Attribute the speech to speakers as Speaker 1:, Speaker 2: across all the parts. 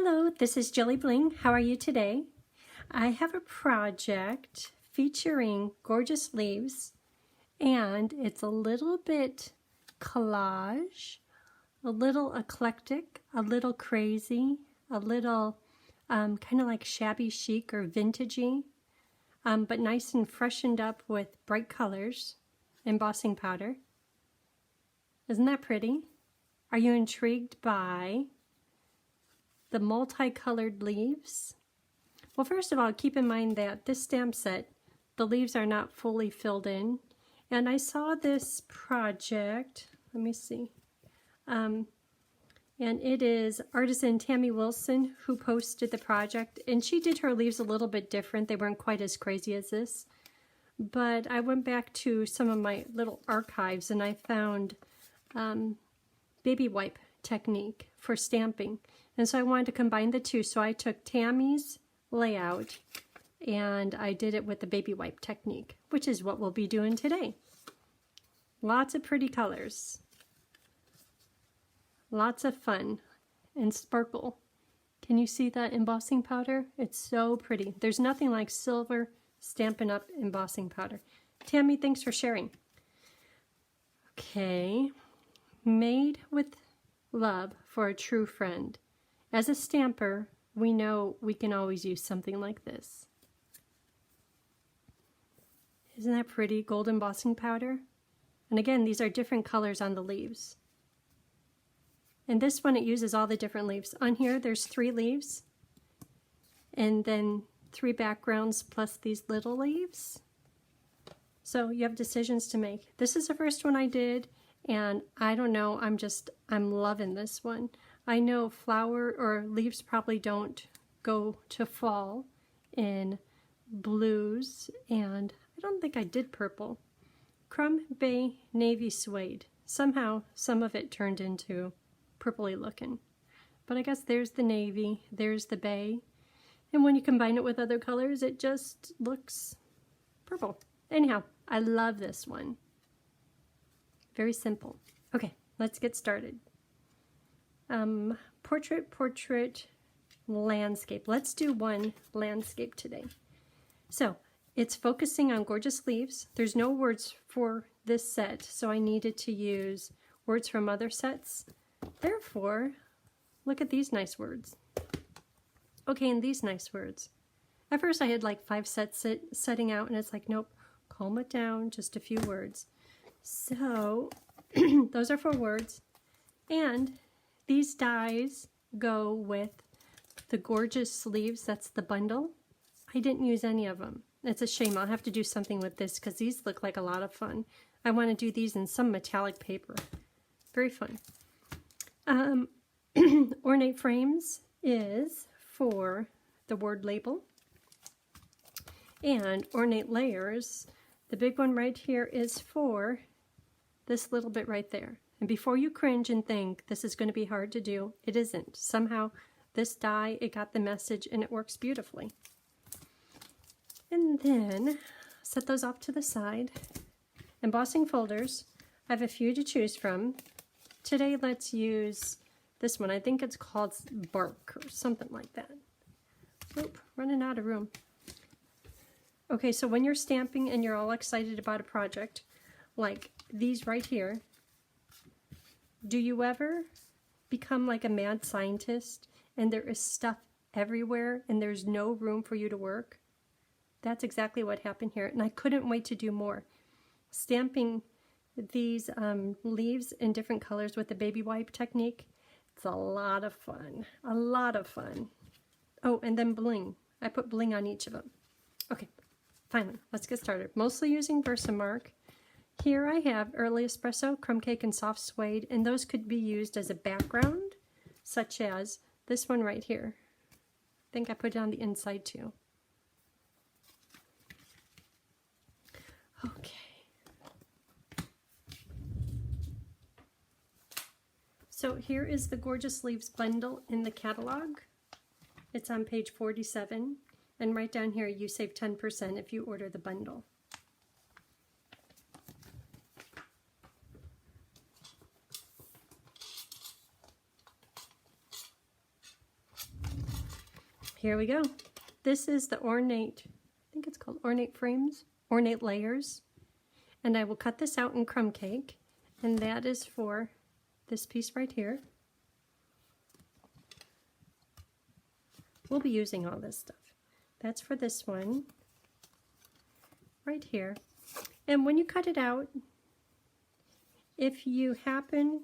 Speaker 1: Hello, this is JilliBling. How are you today? I have a project featuring gorgeous leaves, and it's a little bit collage, a little eclectic, a little crazy, a little kind of like shabby chic or vintagey, but nice and freshened up with bright colors, embossing powder. Isn't that pretty? Are you intrigued by the multicolored leaves? Well, first of all, keep in mind that this stamp set, the leaves are not fully filled in. And I saw this project, let me see, and it is artisan Tammy Wilson who posted the project, and she did her leaves a little bit different. They weren't quite as crazy as this. But I went back to some of my little archives and I found baby wipe technique for stamping. And so I wanted to combine the two, so I took Tammy's layout and I did it with the baby wipe technique, which is what we'll be doing today. Lots of pretty colors. Lots of fun and sparkle. Can you see that embossing powder? It's so pretty. There's nothing like silver Stampin' Up! Embossing powder. Tammy, thanks for sharing. Okay, made with love for a true friend. As a stamper, we know we can always use something like this. Isn't that pretty? Gold embossing powder. And again, these are different colors on the leaves. And this one, it uses all the different leaves. On here, there's 3 leaves. And then 3 backgrounds plus these little leaves. So you have decisions to make. This is the first one I did. And I don't know, I'm loving this one. I know flower or leaves probably don't go to fall in blues, and I don't think I did purple. Crumb Bay Navy Suede. Somehow, some of it turned into purpley looking. But I guess there's the navy, there's the bay, and when you combine it with other colors, it just looks purple. Anyhow, I love this one. Very simple. Okay, let's get started. Portrait, landscape. Let's do one landscape today. So it's focusing on gorgeous leaves. There's no words for this set, so I needed to use words from other sets. Therefore, look at these nice words. Okay, and these nice words. At first I had like 5 sets setting out, and it's like, nope, calm it down, just a few words. So those are 4 words, and these dies go with the gorgeous sleeves. That's the bundle. I didn't use any of them. It's a shame. I'll have to do something with this because these look like a lot of fun. I want to do these in some metallic paper. Very fun. Ornate frames is for the word label. And ornate layers, the big one right here, is for this little bit right there. And before you cringe and think this is going to be hard to do, it isn't. Somehow this die, it got the message and it works beautifully. And then set those off to the side. Embossing folders, I have a few to choose from. Today let's use this one. I think it's called Bark or something like that. Oop, running out of room. Okay, so when you're stamping and you're all excited about a project, like these right here, do you ever become like a mad scientist and there is stuff everywhere and there's no room for you to work? That's exactly what happened here, and I couldn't wait to do more. Stamping these leaves in different colors with the baby wipe technique, it's a lot of fun. A lot of fun. Oh, and then bling. I put bling on each of them. Okay, finally, let's get started. Mostly using Versamark. Here I have Early Espresso, Crumb Cake, and Soft Suede, and those could be used as a background, such as this one right here. I think I put it on the inside too. Okay. So here is the Gorgeous Leaves bundle in the catalog. It's on page 47, and right down here you save 10% if you order the bundle. Here we go. This is the ornate, I think it's called ornate frames, ornate layers. And I will cut this out in crumb cake. And that is for this piece right here. We'll be using all this stuff. That's for this one right here. And when you cut it out, if you happen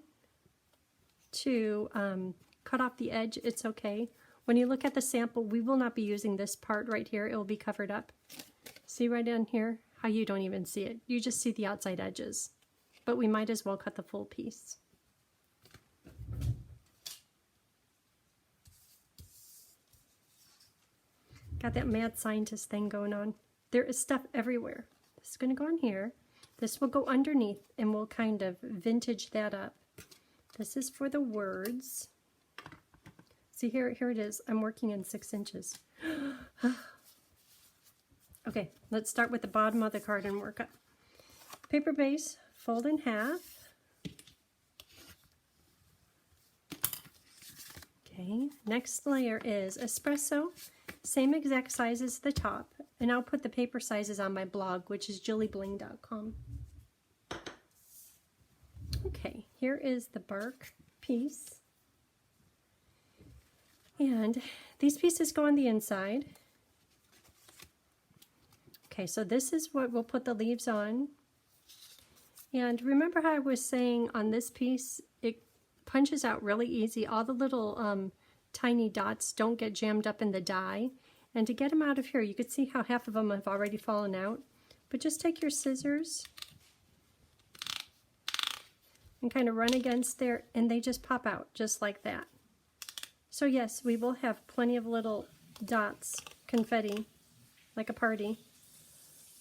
Speaker 1: to cut off the edge, it's okay. When you look at the sample, we will not be using this part right here. It will be covered up. See right down here how you don't even see it. You just see the outside edges. But we might as well cut the full piece. Got that mad scientist thing going on. There is stuff everywhere. This is going to go on here. This will go underneath and we'll kind of vintage that up. This is for the words. See, here it is. I'm working in 6 inches. Okay, let's start with the bottom of the card and work up. Paper base, fold in half. Okay, next layer is espresso, same exact size as the top, and I'll put the paper sizes on my blog, which is JilliBling.com. Okay, here is the bark piece. And these pieces go on the inside. Okay, so this is what we'll put the leaves on. And remember how I was saying on this piece, it punches out really easy. All the little tiny dots don't get jammed up in the die. And to get them out of here, you can see how half of them have already fallen out. But just take your scissors and kind of run against there, and they just pop out just like that. So yes, we will have plenty of little dots, confetti, like a party,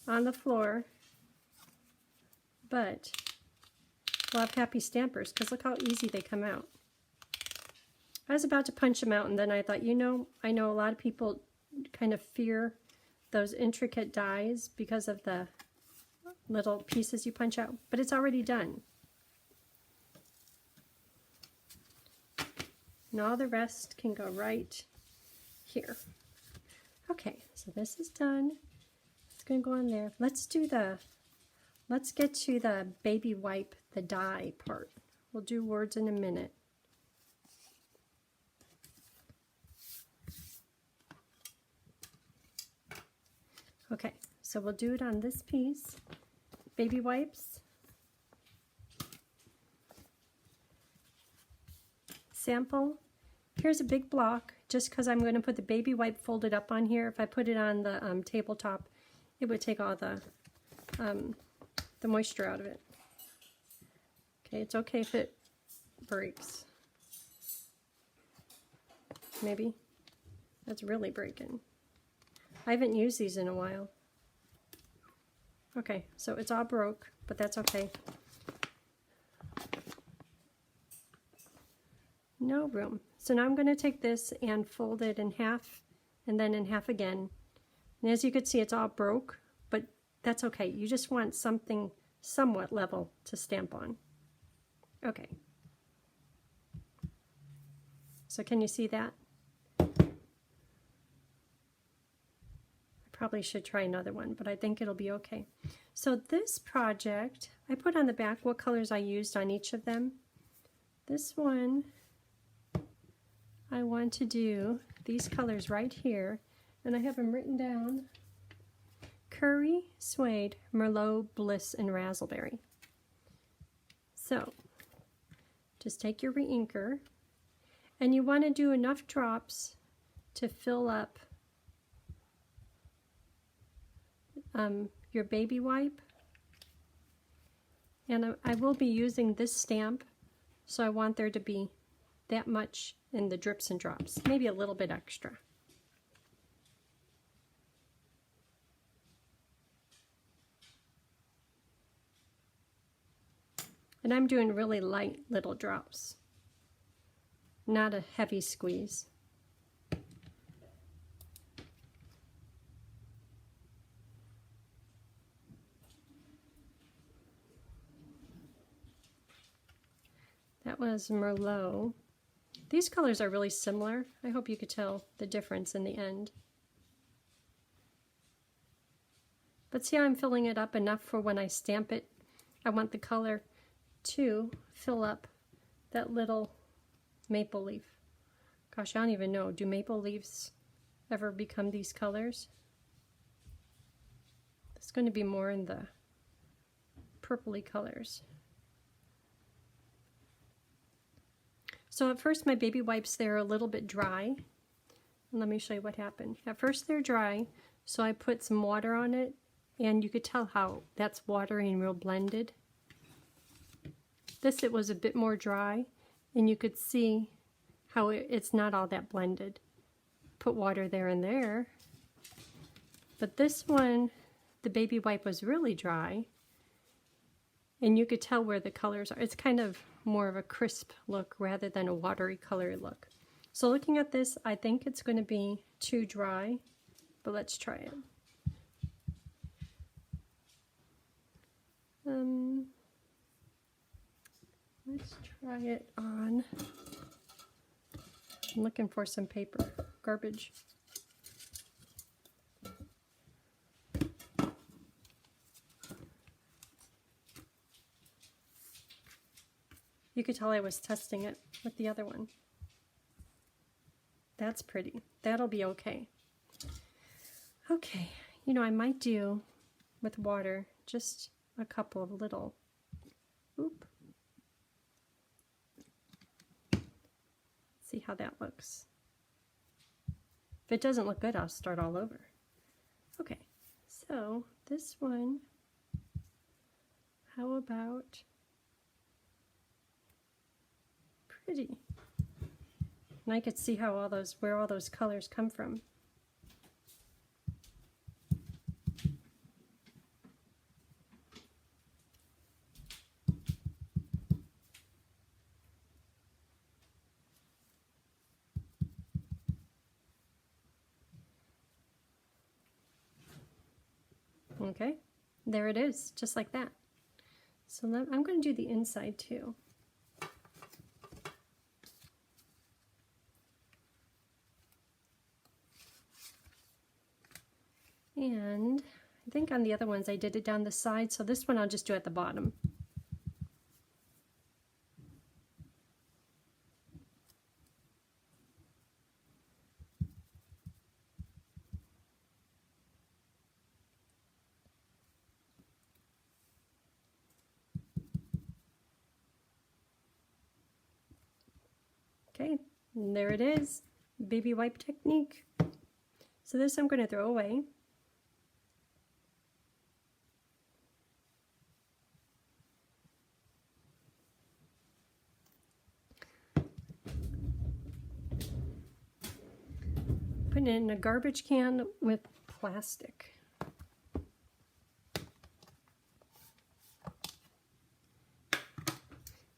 Speaker 1: on the floor, but we'll have happy stampers because look how easy they come out. I was about to punch them out, and then I thought, you know, I know a lot of people kind of fear those intricate dies because of the little pieces you punch out, but it's already done. And all the rest can go right here. Okay, so this is done. It's going to go on there. Let's get to the baby wipe, the die part. We'll do words in a minute. Okay, so we'll do it on this piece. Baby wipes. Sample. Here's a big block, just because I'm going to put the baby wipe folded up on here. If I put it on the tabletop, it would take all the moisture out of it. Okay, it's okay if it breaks. Maybe. That's really breaking. I haven't used these in a while. Okay, so it's all broke, but that's okay. No room. So now I'm going to take this and fold it in half and then in half again. And as you can see, it's all broke, but that's okay. You just want something somewhat level to stamp on. Okay. So can you see that? I probably should try another one, but I think it'll be okay. So this project, I put on the back what colors I used on each of them. This one, I want to do these colors right here, and I have them written down. Curry, Suede, Merlot, Bliss, and Razzleberry. So, just take your re-inker, and you want to do enough drops to fill up your baby wipe. And I will be using this stamp, so I want there to be that much in the drips and drops, maybe a little bit extra. And I'm doing really light little drops, not a heavy squeeze. That was Merlot. I These colors are really similar. I hope you could tell the difference in the end. But see how I'm filling it up enough for when I stamp it. I want the color to fill up that little maple leaf. Gosh, I don't even know. Do maple leaves ever become these colors? It's going to be more in the purpley colors. So at first my baby wipes, they're a little bit dry. Let me show you what happened. At first they're dry, so I put some water on it, and you could tell how that's watery and real blended. This, it was a bit more dry, and you could see how it's not all that blended. Put water there and there. But this one, the baby wipe was really dry, and you could tell where the colors are. It's kind of more of a crisp look rather than a watery color look. So looking at this, I think it's going to be too dry, but let's try it. Let's try it on. I'm looking for some paper, garbage. You could tell I was testing it with the other one. That's pretty. That'll be okay. Okay, you know, I might do with water just a couple of little, oop. See how that looks. If it doesn't look good, I'll start all over. Okay, so this one, how about pretty? And I could see how where all those colors come from. Okay, there it is, just like that. So I'm going to do the inside too. And I think on the other ones I did it down the side, so this one I'll just do at the bottom. Okay, and there it is, baby wipe technique. So this I'm going to throw away. Put it in a garbage can with plastic.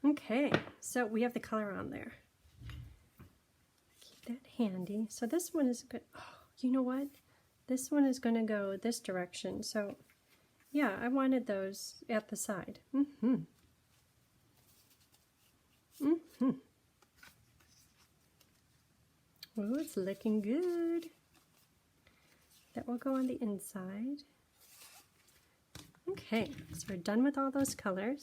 Speaker 1: Okay, so we have the color on there. Keep that handy. So this one is good. Oh, you know what? This one is going to go this direction. So yeah, I wanted those at the side. Oh, it's looking good. That will go on the inside. Okay, so we're done with all those colors.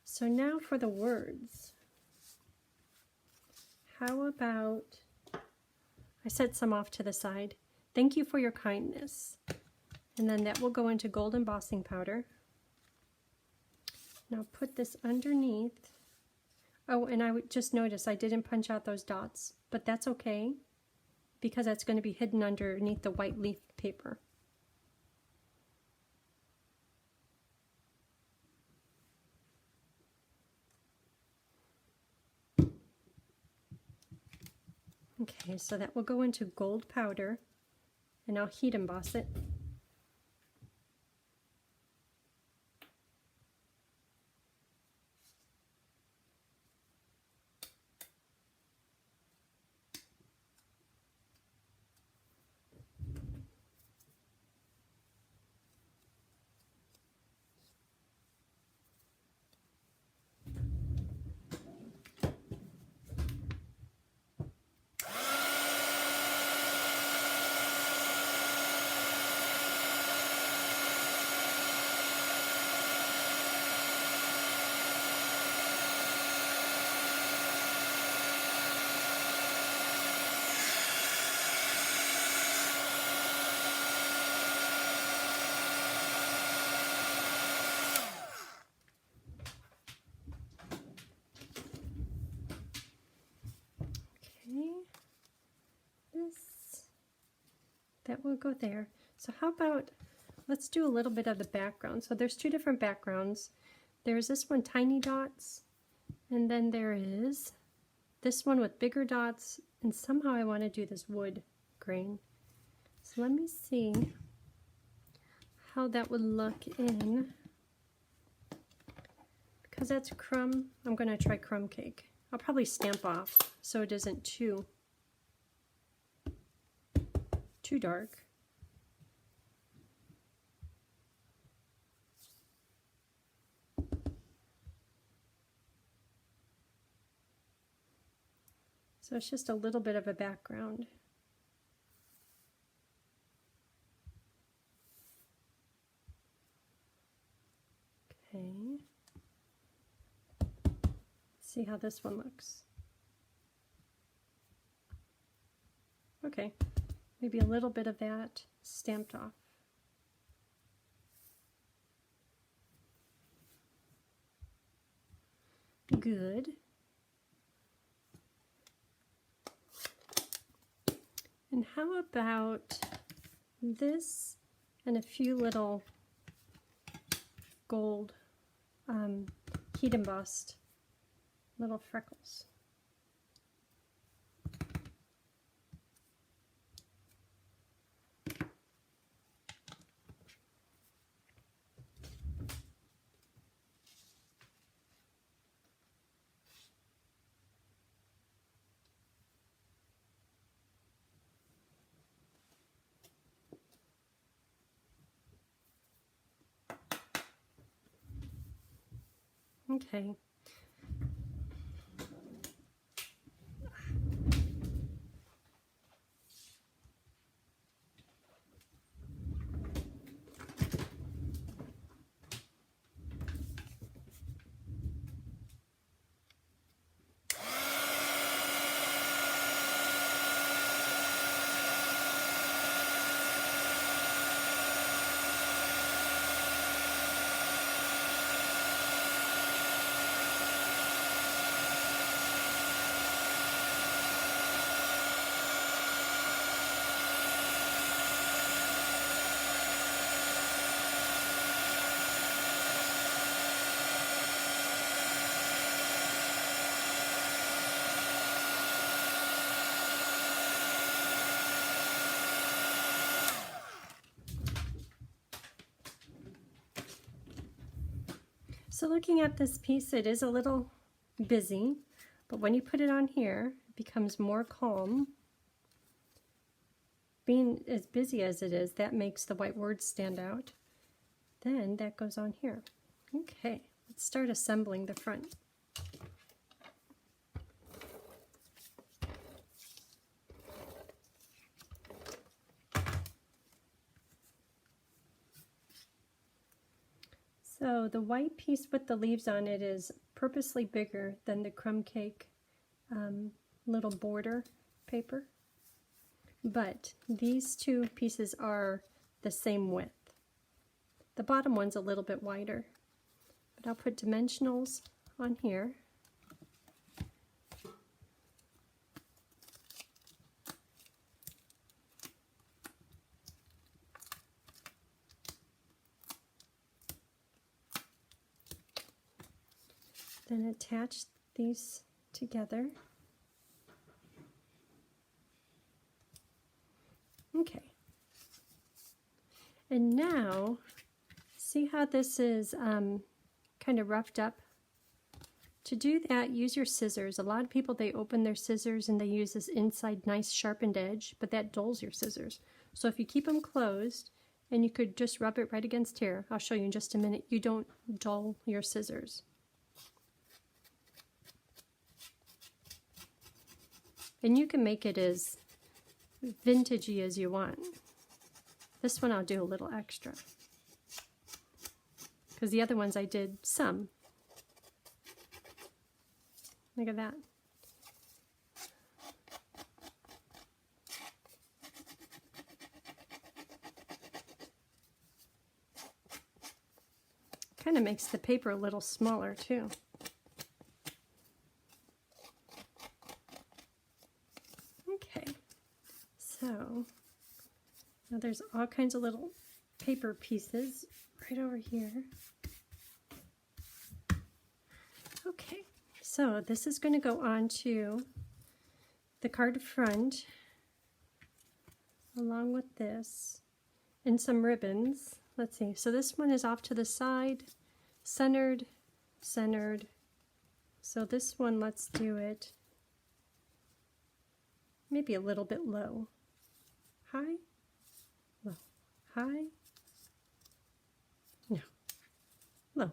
Speaker 1: So now for the words. How about, I set some off to the side. Thank you for your kindness. And then that will go into gold embossing powder. Now put this underneath. Oh, and I would just notice I didn't punch out those dots, but that's okay because that's going to be hidden underneath the white leaf paper. Okay, so that will go into gold powder, and I'll heat emboss it. that will go there. So how about, let's do a little bit of the background. So there's two different backgrounds. There's this one, tiny dots, and then there is this one with bigger dots, and somehow I want to do this wood grain. So let me see how that would look in, because that's crumb, I'm going to try crumb cake. I'll probably stamp off so it isn't too dark. So it's just a little bit of a background. Okay. See how this one looks. Okay, maybe a little bit of that stamped off. Good. And how about this and a few little gold heat embossed little freckles. Okay. So looking at this piece, it is a little busy, but when you put it on here, it becomes more calm. Being as busy as it is, that makes the white words stand out. Then that goes on here. Okay, let's start assembling the front. So the white piece with the leaves on it is purposely bigger than the crumb cake little border paper. But these two pieces are the same width. The bottom one's a little bit wider. But I'll put dimensionals on here. Then attach these together. Okay. And now, see how this is kind of roughed up? To do that, use your scissors. A lot of people, they open their scissors and they use this inside nice sharpened edge, but that dulls your scissors. So if you keep them closed, and you could just rub it right against here, I'll show you in just a minute, you don't dull your scissors. And you can make it as vintagey as you want. This one I'll do a little extra, because the other ones I did some. Look at that. Kind of makes the paper a little smaller too. So now there's all kinds of little paper pieces right over here. Okay, so this is going to go on to the card front along with this and some ribbons. Let's see, so this one is off to the side, centered, centered. So this one, let's do it maybe a little bit low. High, low, high, no, low.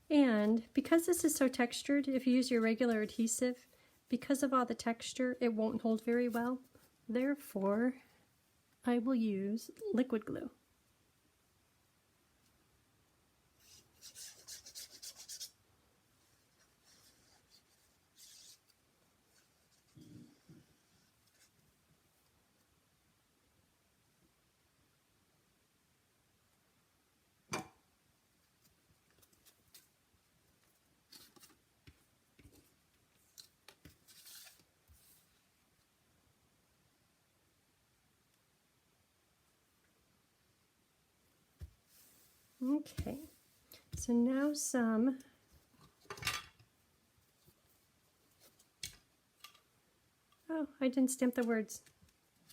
Speaker 1: And because this is so textured, if you use your regular adhesive, because of all the texture, it won't hold very well. Therefore, I will use liquid glue. Okay, so now some oh, I didn't stamp the words.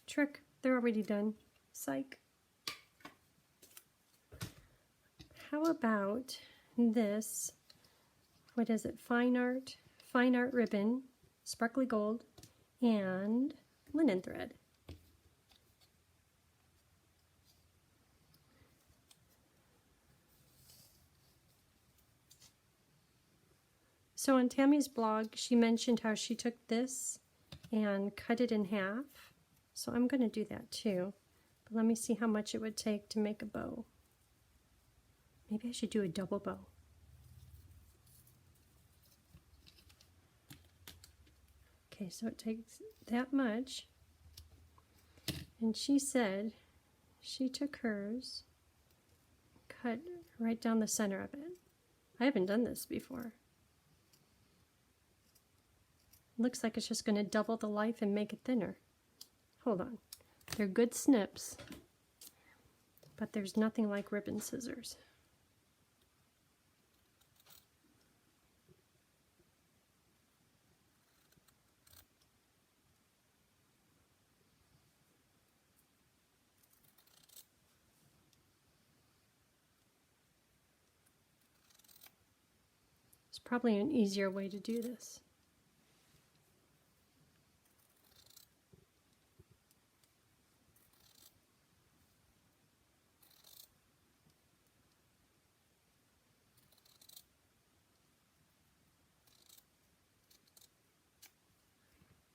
Speaker 1: Trick, they're already done. Psych. How about this? What is it? Fine art ribbon, sparkly gold, and linen thread. So on Tammy's blog, she mentioned how she took this and cut it in half. So I'm going to do that too. But let me see how much it would take to make a bow. Maybe I should do a double bow. Okay, so it takes that much. And she said she took hers, cut right down the center of it. I haven't done this before. Looks like it's just going to double the life and make it thinner. Hold on. They're good snips, but there's nothing like ribbon scissors. There's probably an easier way to do this.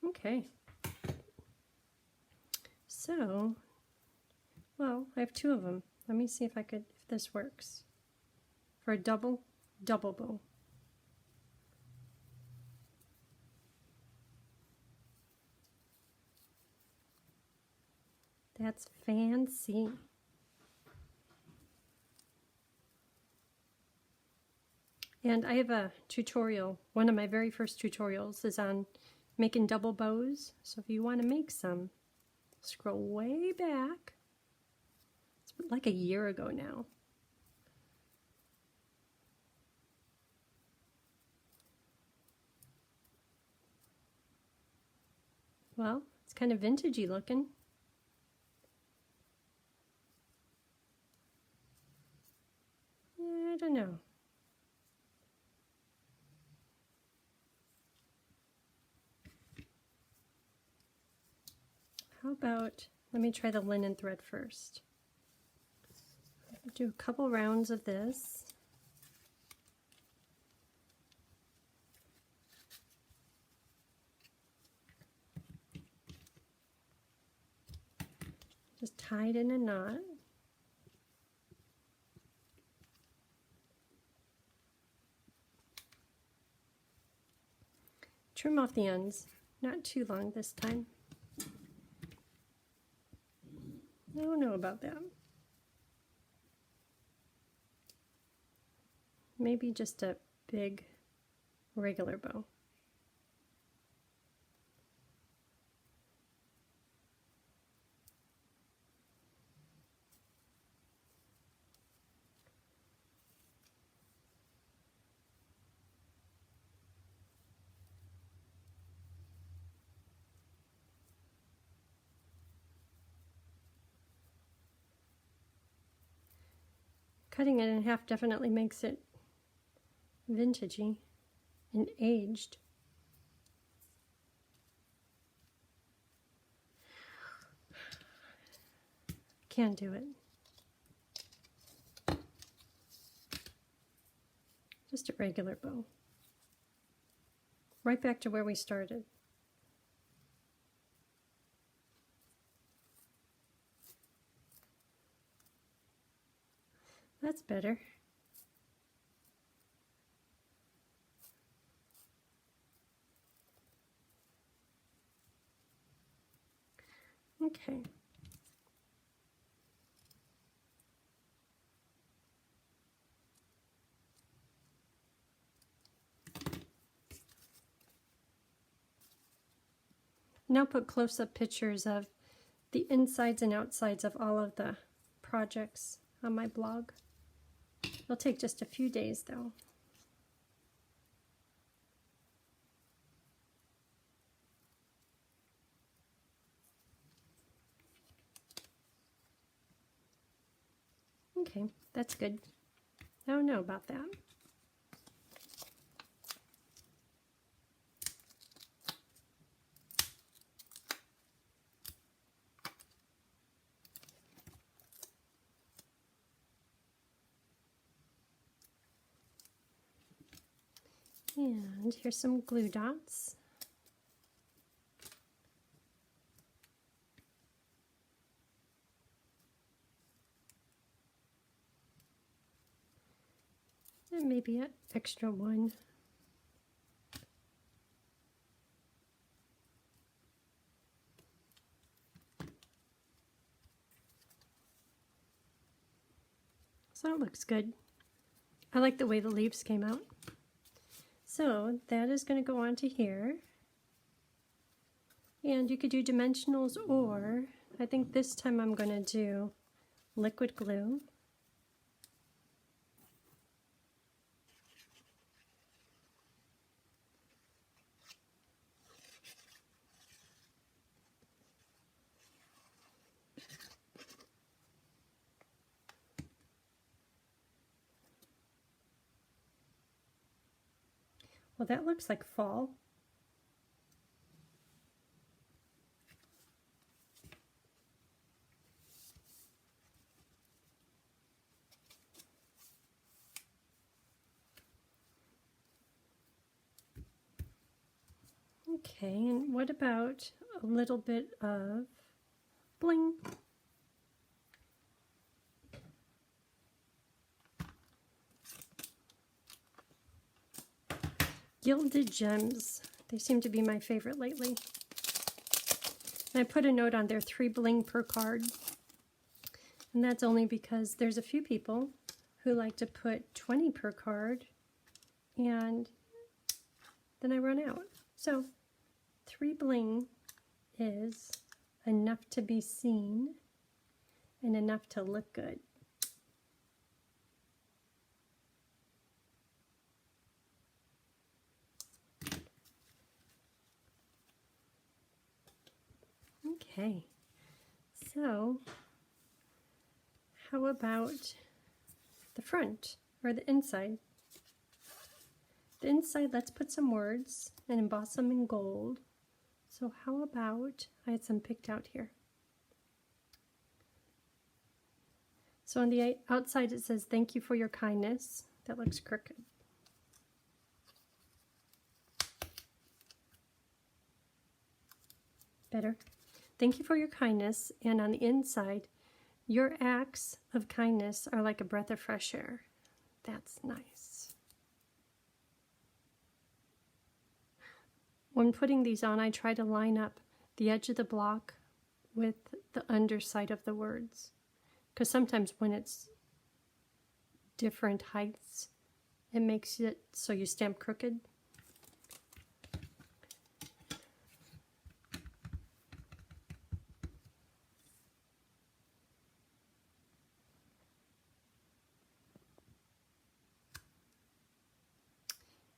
Speaker 1: Okay, so, well, I have two of them. Let me see if this works. For a double bow. That's fancy. And I have a tutorial. One of my very first tutorials is on making double bows. So if you want to make some, scroll way back. It's like a year ago now. Well, it's kind of vintagey looking. I don't know. How about, let me try the linen thread first. Do a couple rounds of this. Just tie it in a knot. Trim off the ends, not too long this time. I don't know about that. Maybe just a big regular bow. Cutting it in half definitely makes it vintagey and aged. Can't do it. Just a regular bow. Right back to where we started. That's better. Okay. Now put close-up pictures of the insides and outsides of all of the projects on my blog. It'll take just a few days though. Okay, that's good. I don't know about that. And here's some glue dots. And maybe an extra one. So that looks good. I like the way the leaves came out. So that is going to go onto here. And you could do dimensionals, or I think this time I'm going to do liquid glue. Well, that looks like fall. Okay, and what about a little bit of bling? Gilded gems. They seem to be my favorite lately. And I put a note on there, 3 bling per card. And that's only because there's a few people who like to put 20 per card, and then I run out. So 3 bling is enough to be seen and enough to look good. Okay, so how about the front or the inside? The inside, let's put some words and emboss them in gold. So how about, I had some picked out here. So on the outside it says, "Thank you for your kindness." That looks crooked. Better. "Thank you for your kindness," and on the inside, "Your acts of kindness are like a breath of fresh air." That's nice. When putting these on, I try to line up the edge of the block with the underside of the words, because sometimes when it's different heights, it makes it so you stamp crooked.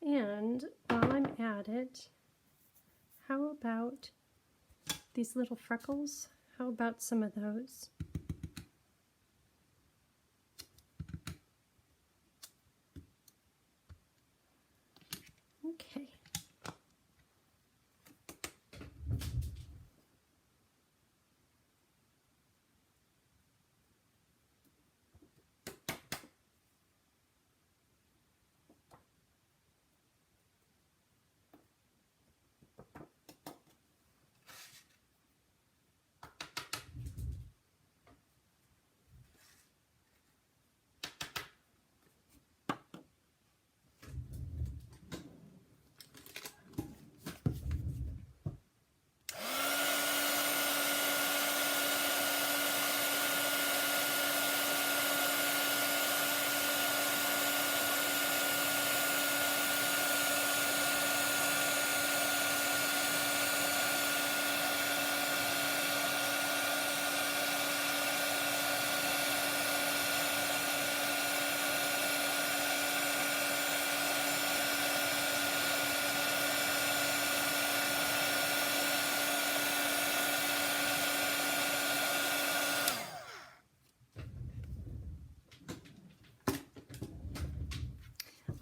Speaker 1: And while I'm at it, how about these little freckles? How about some of those?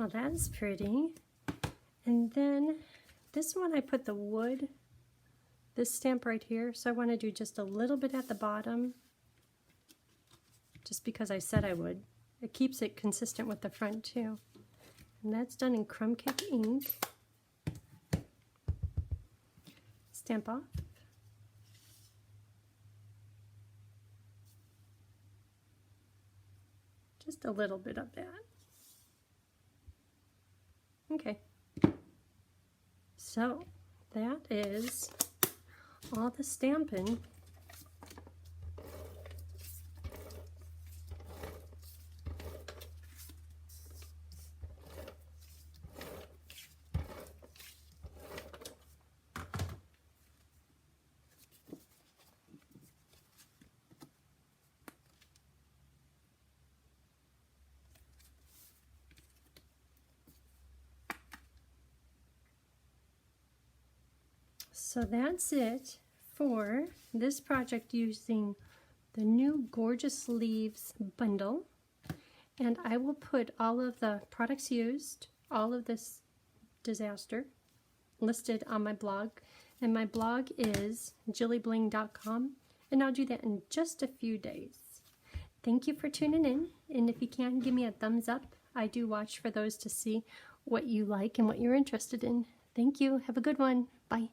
Speaker 1: Well, that's pretty. And then this one I put the wood, this stamp right here, so I want to do just a little bit at the bottom, just because I said I would. It keeps it consistent with the front too. And that's done in crumb cake ink. Stamp off. Just a little bit of that. Okay. So that is all the stamping. So that's it for this project using the new Gorgeous Leaves bundle. And I will put all of the products used, all of this disaster, listed on my blog. And my blog is JilliBling.com, and I'll do that in just a few days. Thank you for tuning in, and if you can, give me a thumbs up. I do watch for those to see what you like and what you're interested in. Thank you. Have a good one. Bye.